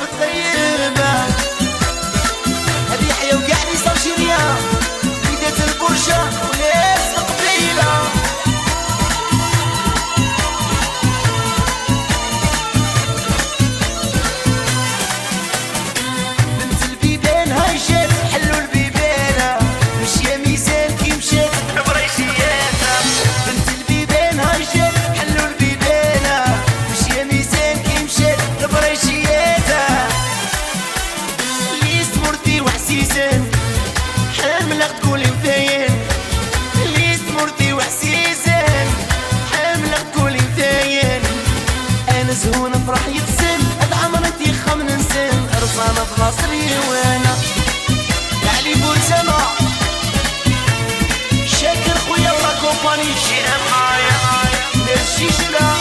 الطيبة هذه يحيى وقاعد يصير شريان بداية البرشة وناس القبيلة بنت البيبان هاي جات حلو البيبانة مشيا ميزان كي مشات بريشياتها بنت البيبان هاي جات حلو البيبانة مشيا ميزان كي مشات بريشياتها ليس مرتي وحسيسان حاملة تقولي مفاين ليس مرتي وحسيسان حاملة تقولي مفاين انا زهون افرح يتسن هاد عمرتي خمن نسن رصانة في مصري وانا علي بورسما شاكر خويا ولا كومباني شي معايا ناس شيشلا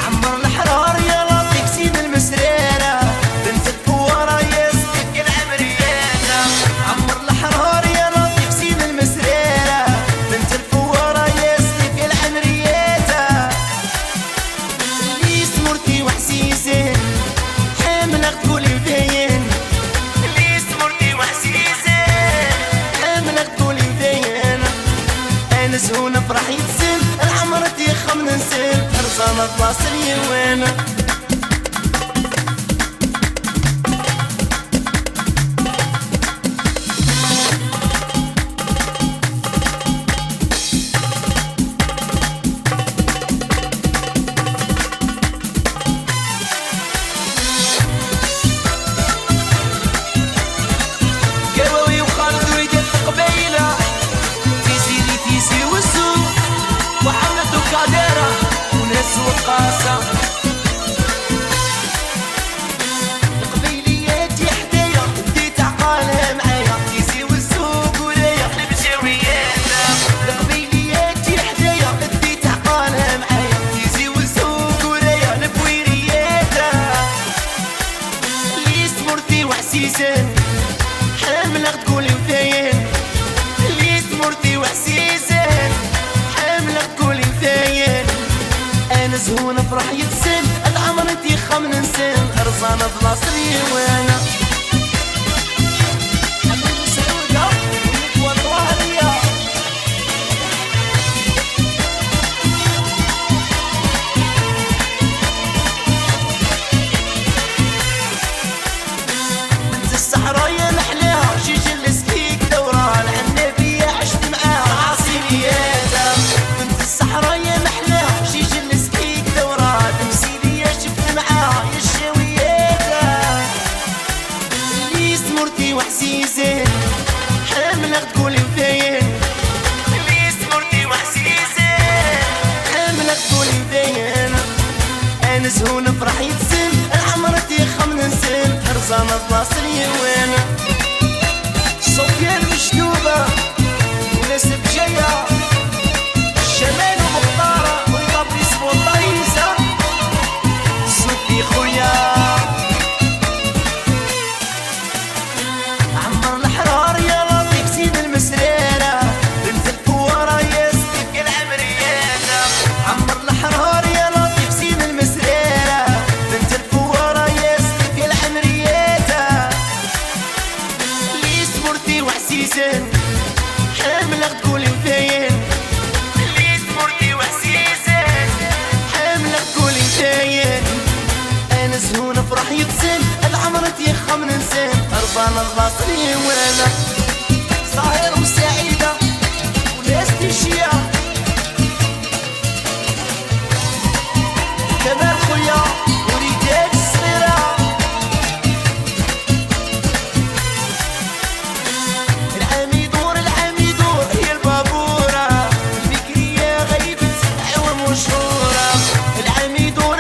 عمر الحرار يا لطيف سيد المسرارة بنت الفوارة يا صديق العمريانة عمر الحرار يا لطيف سيد المسرارة بنت الفوارة يا صديق العمريانة ليس مرتي وحسيسين حاملة تقولي مدين ليس مرتي وحسيسين حاملة تقولي مدين انا زهون افرح يتسن العمرتي خمن نسن رزانة بلاصري وانا قواوي وخالد ويدات القبيلة تيسي لي تيسي والسوق وحملة وكاديرة وناس وقاسة القبيليات يا حدايا بديت عقالها معايا تيسي والسوق ولايا بجاوياتها القبيليات يا حدايا بديت عقالها معايا تيسي والسوق ولايا لبويرياتها ليس مرتي وحسيسان حاملة تقولي مفاين ليس مرتي وحسيسان حاملة تقولي مفاين انا زهون افرح يتسن العمرتي خمن نسن رزانة بلاصري وانا حبيبي سعودة ونكوى طوالية بنت الصحراء يا نحلاها جيجي السكيك دورها العنابية عشت معاها عاصمياتها بنت الصحراء يا نحلاها جيجي السكيك دورها تمثيلية شفت معاها يا الشاوياتها ليس مرتي وحسيسين حاملة تقولي مفاين ليس مرتي وحسيسين حاملة تقولي مفاين انا زهون افرح يتسن العمرتي خمن نسن رزانة بلاصري وانا صوفيا المشلوبة وناس بجاية الشمال ومختارة ويطبيس والطريسة صوفي خويا عمر الحرار يا لطيف سيد المسرارة بنت الفوارة يا صديق العمريانة عمر الحرار يا لطيف سيد المسرارة بنت الفوارة يا صديق العمريانة ليس مرتي وحسيسان حاملة تقولي مفاين ليس مرتي وحسيسان حاملة تقولي مفاين انا زهون افرح يتسن العمرتي خمن نسن رضانا الباصري وانا صاير وسعيدة وناس تشيا كمال خويا وريدات الصغيرة العميدور هي البابورة البكرية غيبت عوام مشهورة العميدور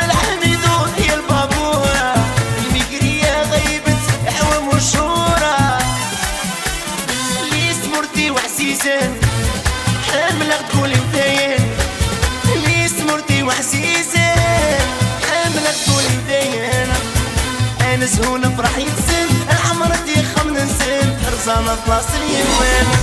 هي البابورة البكرية غيبت عوام مشهورة ليس مرتي وحسيسان حاملة تقولي مفاين ليس مرتي وحسيسان حاملة تقولي مفاين انا زهون افرح يتسن العمرتي خمن نسن رزانة بلاصري وانا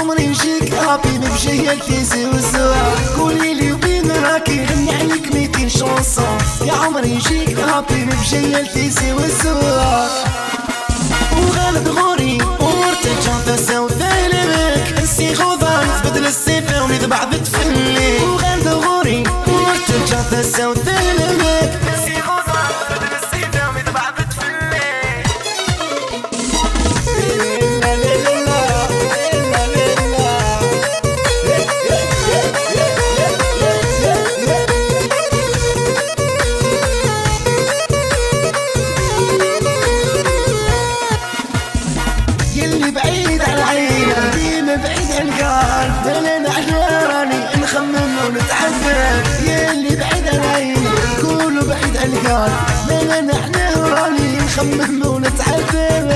عمري نجيك ابي بجيلتي سوا قولي لي وبين راكي غني عليك 200 شونسون يا عمري نجيك ابي بجيلتي سوا وغالب غوري وارتجع تساو ثالبك انسي غوضان تبدل السيفة وليد بعض تفلي وغالب غوري وارتجع تساو ثالبك انسي غوضان تبدل السيفة وليد بعض تفلي يلي بعيد على العين ديما بعيد عن القلب انا احنا راني نخمم ونتعذب يلي بعيد على العين قولوا بعيد عن القلب انا احنا راني نخمم ونتعذب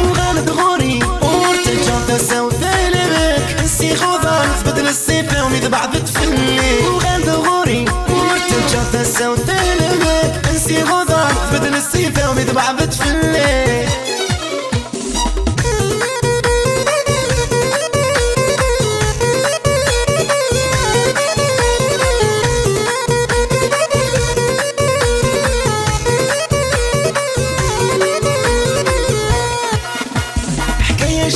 وغالب غوري وارتجع تساو ثالبك انسي غوضان تبدل السيفة وليد بعض تفلي وغالب غوري وارتجع تساو ثالبك انسي غوضان تبدل السيفة وليد بعض تفلي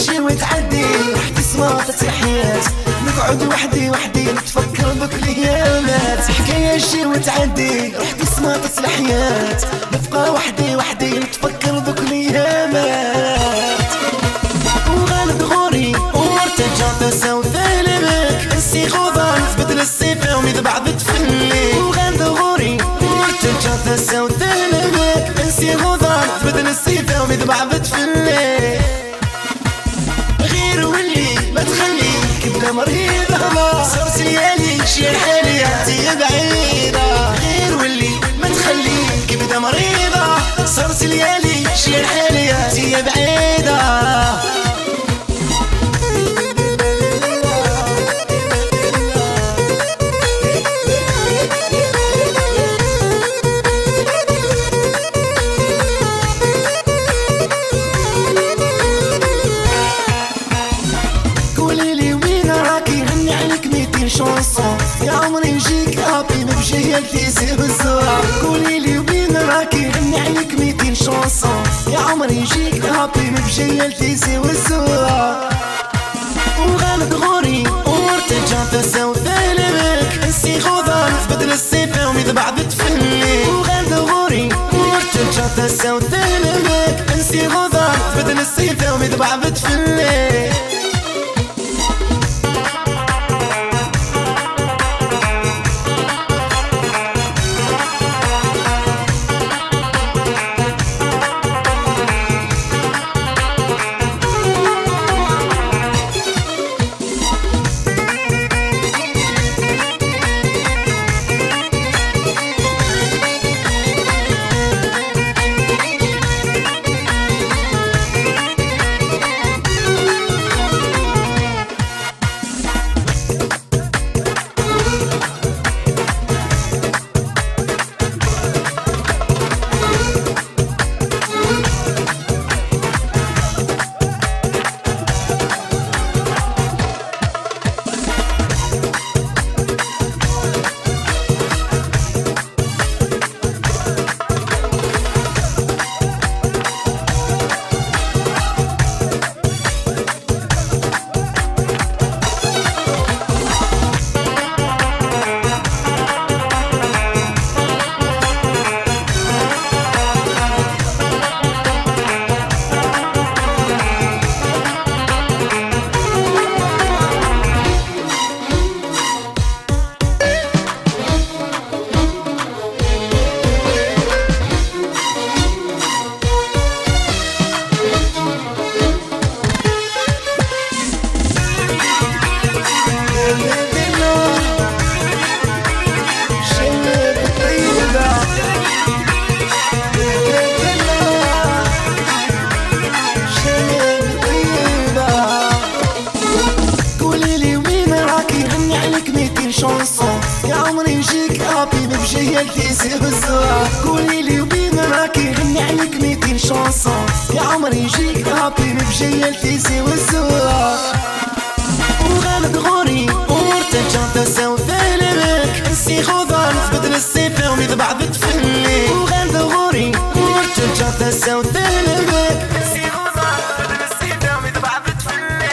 شي وتعدي راح تسمع تسحيات نقعد وحدي نتفكر بك الايامات حكاية شي وتعدي راح تسمع تصلحيات نبقى وحدي نتفكر بك الايامات وغالب غوري وارتجع تساو ثالبك انسي غوضان تبدل السيفة وليد بعض تفلي وغالب غوري وارتجع تساو ثالبك انسي غوضان تبدل السيفة وليد بعض تفلي ما تخليك كبدة مريضة صرت ليالي شي الحالي هاتي بعيدة غير واللي ما تخليك كبدة مريضة صرت ليالي شي الحالي هاتي بعيدة شونسون يا عمري نجيك ابي بجيلتي سوا قولي لي وبين راكي غني عليك 200 شونسون يا عمري نجيك ابي بجيلتي سوا وغالب غوري وارتجع تساو ثالبك انسي غوضان تبدل السيفة وليد بعض تفلي وغالب غوري وارتجع تساو ثالبك انسي غوضان تبدل السيفة وليد بعض تفلي بجيلتي سوا قولي لي وبين راكي غني عليك عليك 200 شانسون يا عمري يجيك هابي بجيل تيسي والزواج وغالب غوري ومرتجع تساو ثالبك انسي خضار تبدل السيفة وميد بعض تفلي وغالب غوري ومرتجع تساو ثالبك انسي خضار تبدل السيفة وميد بعض تفلي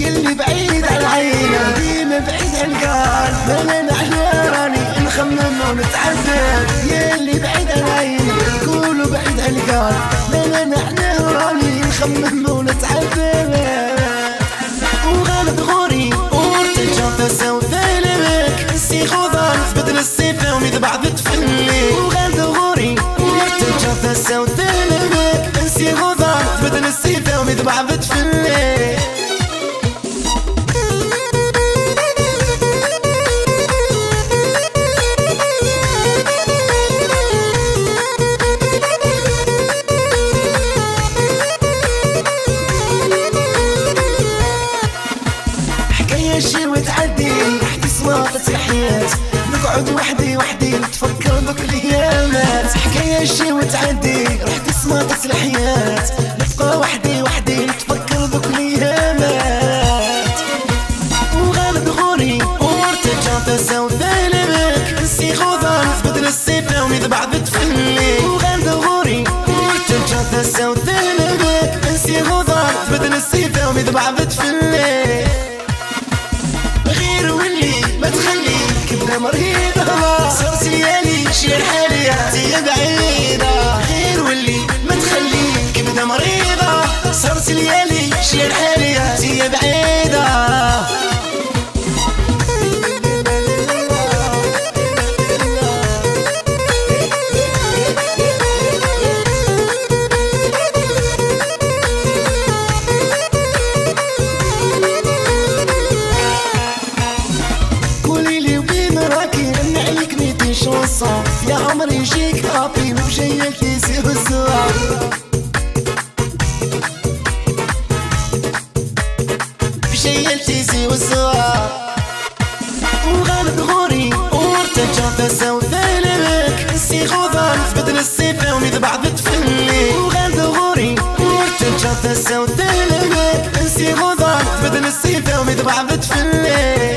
يلي بعيد على العين ديما بعيد على القلب انا احنا راني نخمم ونتعذب يلي بعيد على العين قولوا بعيد على القلب انا احنا راني نخمم ونتعذب وغالب غوري ومرتجع تساو ثالبك انسي خضار تبدل السيفة وميد بعض تفلي وغالب غوري ومرتجع تساو ثالبك انسي خضار تبدل السيفة وميد بعض تفلي شي وتعدي رح تسمع تسحيات نقعد وحدي نتفكر بك الايامات حكاية شي وتعدي رح تسمع تسلحيات نبقى وحدي نتفكر بك الايامات وغالب غوري ومرتجع تساو ثالبك انسي خضار تبدل السيفة وميد بعض تفلي وغالب غوري ومرتجع تساو ثالبك انسي خضار تبدل السيفة وميد بعض تفلي غير واللي ما تخليك كبدا مريضة صرت ليالي شيل حالي هي بعيدة غير واللي ما تخليك كبدا مريضة صرت ليالي شيل حالي هي بعيدة شانسون يا عمري يجيك هابي بجيل تيسي والزواج بجيل تيسي والزواج وغالب غوري ومرتجع تساو ثالبك انسي خضار تبدل السيفة وميد بعض تفلي وغالب غوري ومرتجع تساو ثالبك انسي خضار تبدل السيفة وميد بعض تفلي